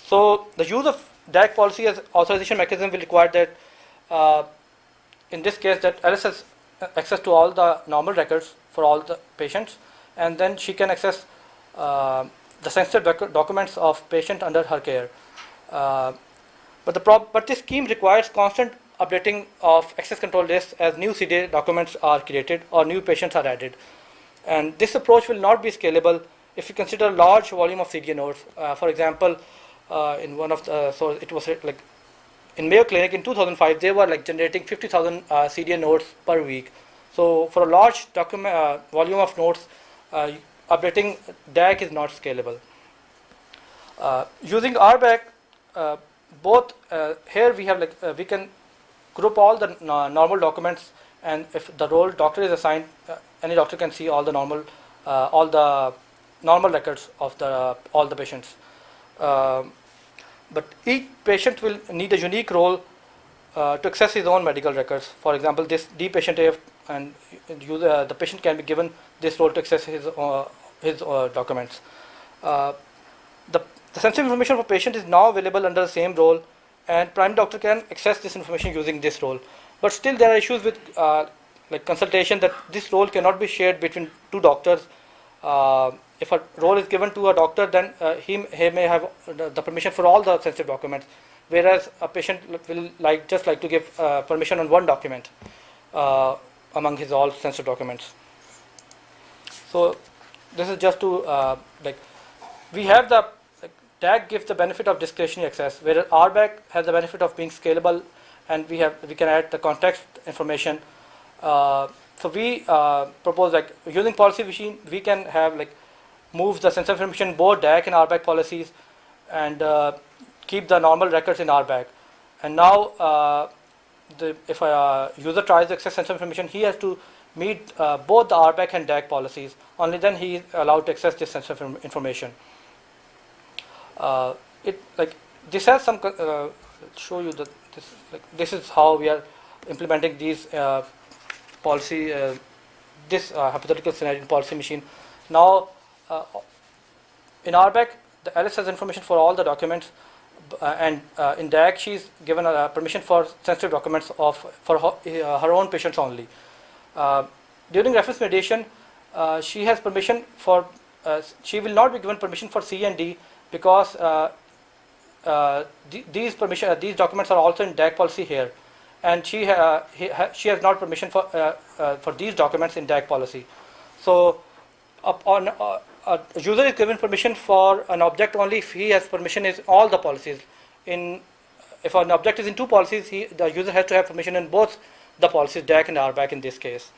So the use of DAC policy as authorization mechanism will require that, in this case, that Alice has access to all the normal records for all the patients, and then she can access the sensitive documents of patient under her care. But this scheme requires constant updating of access control lists as new CDA documents are created or new patients are added. And this approach will not be scalable if you consider a large volume of CDA nodes. For example, in one of the, so it was like in Mayo Clinic in 2005, they were like generating 50,000 CDA nodes per week. So for a large volume of nodes, updating DAC is not scalable. Using RBAC, both here we have we can group all the normal documents, and if the role doctor is assigned, any doctor can see all the normal records of all the patients. But each patient will need a unique role to access his own medical records. For example, this D patient AF, and the patient can be given this role to access his documents. The sensitive information for patient is now available under the same role, and primary doctor can access this information using this role. But still there are issues with like consultation, that this role cannot be shared between two doctors. If a role is given to a doctor, then he may have the permission for all the sensitive documents, whereas a patient will just like to give permission on one document among his all sensitive documents. So this is just to we have the DAC gives the benefit of discretionary access, whereas RBAC has the benefit of being scalable, and we can add the context information. So we propose using policy machine, we can have move the sensitive information both DAC and RBAC policies, and keep the normal records in RBAC. And now if a user tries to access sensitive information, he has to meet both the RBAC and DAC policies. Only then he is allowed to access this sensitive information. This has some show you that this is how we are implementing these policy this hypothetical scenario in policy machine. Now in RBAC, the Alice has information for all the documents, and in DAC she's given a permission for sensitive documents for her own patients only. During reference mediation, she has permission for she will not be given permission for C and D, because these documents are also in DAC policy here, and she has not permission for these documents in DAC policy. So a user is given permission for an object only if he has permission in all the policies. If an object is in two policies, the user has to have permission in both the policies, DAC and RBAC in this case.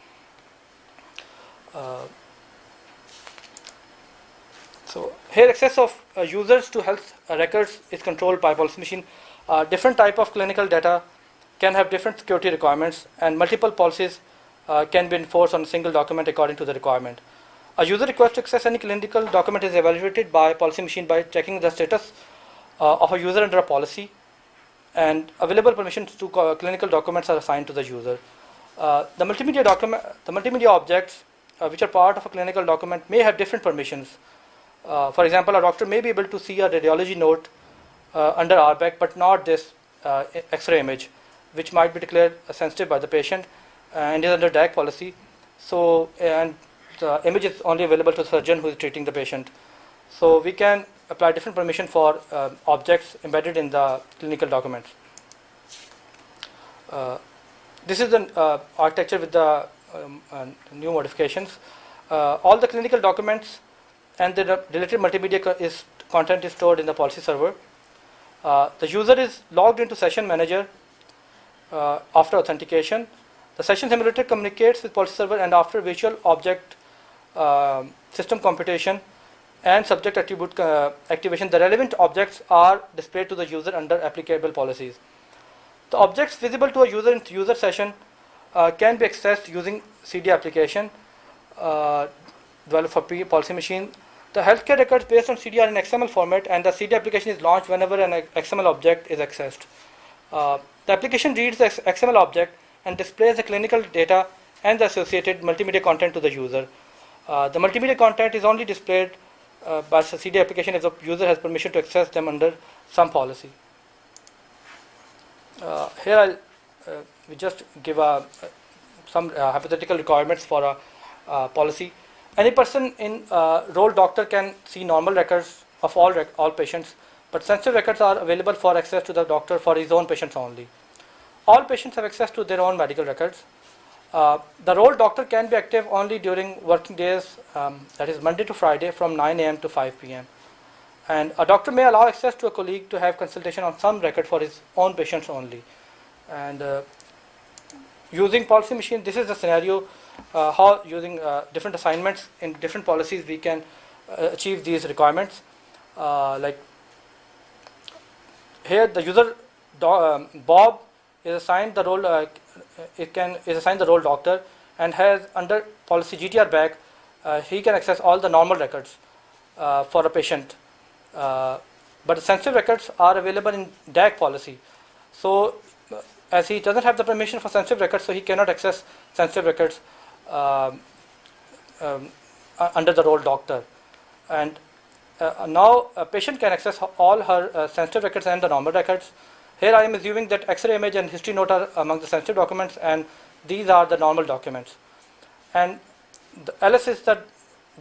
So here access of users to health records is controlled by policy machine. Different type of clinical data can have different security requirements, and multiple policies can be enforced on a single document according to the requirement. A user request to access any clinical document is evaluated by policy machine by checking the status of a user under a policy, and available permissions to clinical documents are assigned to the user. The multimedia objects which are part of a clinical document may have different permissions. For example, a doctor may be able to see a radiology note under RBAC, but not this X-ray image, which might be declared sensitive by the patient and is under DAC policy. So, and the image is only available to the surgeon who is treating the patient. So we can apply different permission for objects embedded in the clinical documents. This is the architecture with the new modifications. All the clinical documents and the related multimedia content is stored in the policy server. The user is logged into session manager after authentication. The session simulator communicates with policy server, and after visual object system computation and subject attribute activation, the relevant objects are displayed to the user under applicable policies. The objects visible to a user in user session can be accessed using CD application developed for policy machine. The healthcare records based on CD are in XML format, and the CD application is launched whenever an XML object is accessed. The application reads the XML object and displays the clinical data and the associated multimedia content to the user. The multimedia content is only displayed by the CD application if the user has permission to access them under some policy. Here we just give some hypothetical requirements for a policy. Any person in role doctor can see normal records of all patients, but sensitive records are available for access to the doctor for his own patients only. All patients have access to their own medical records. The role doctor can be active only during working days, that is Monday to Friday from 9 a.m. to 5 p.m. And a doctor may allow access to a colleague to have consultation on some record for his own patients only. And using policy machine, this is the scenario how using different assignments in different policies we can achieve these requirements. Like here, the user Bob is assigned the role is assigned the role doctor and has under policy GTR back he can access all the normal records for a patient, but the sensitive records are available in DAG policy. So as he doesn't have the permission for sensitive records, so he cannot access sensitive records under the role doctor. And now a patient can access all her sensitive records and the normal records. Here I am assuming that X-ray image and history note are among the sensitive documents, and these are the normal documents. And the LS is the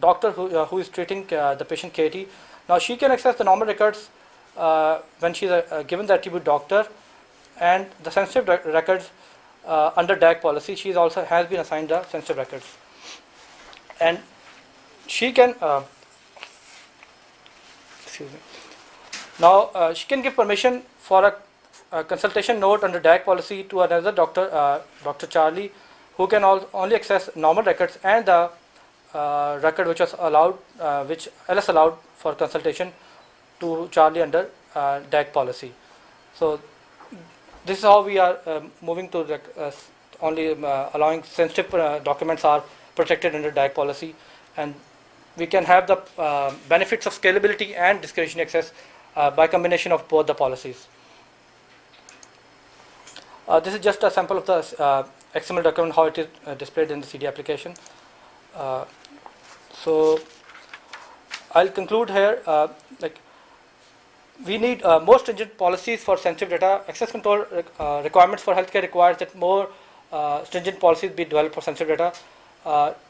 doctor who is treating the patient Katie. Now she can access the normal records when she is given the attribute doctor, and the sensitive records under DAG policy. She also has been assigned the sensitive records, and she can excuse me. Now she can give permission for a consultation note under DAG policy to another doctor, Dr. Charlie, who can only access normal records and the record which was allowed, which LS allowed for consultation to Charlie under DAG policy. So this is how we are moving to only allowing sensitive documents are protected under DAG policy, and we can have the benefits of scalability and discretionary access by combination of both the policies. This is just a sample of the XML document, how it is displayed in the CD application. So I'll conclude here. We need more stringent policies for sensitive data. Access control requirements for healthcare requires that more stringent policies be developed for sensitive data.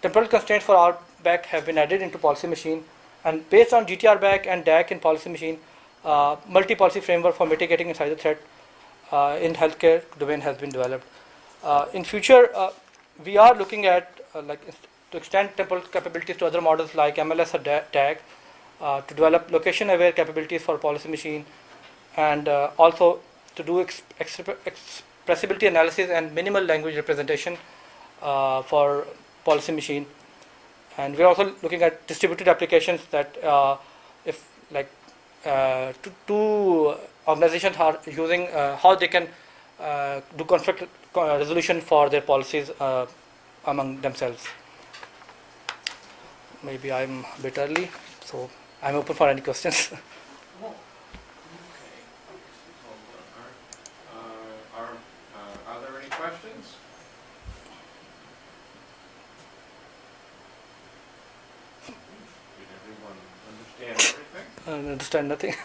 Temporal constraints for RBAC have been added into policy machine, and based on GTR back and DAC in policy machine, multi-policy framework for mitigating insider threat in healthcare domain has been developed. In future, we are looking at to extend temporal capabilities to other models like MLS or DAG, to develop location-aware capabilities for policy machine, and also to do expressibility analysis and minimal language representation for policy machine. And we're also looking at distributed applications that if two organizations are using how they can do conflict resolution for their policies among themselves. Maybe I'm a bit early, so I'm open for any questions. Are there any questions? Did everyone understand everything? I understand nothing.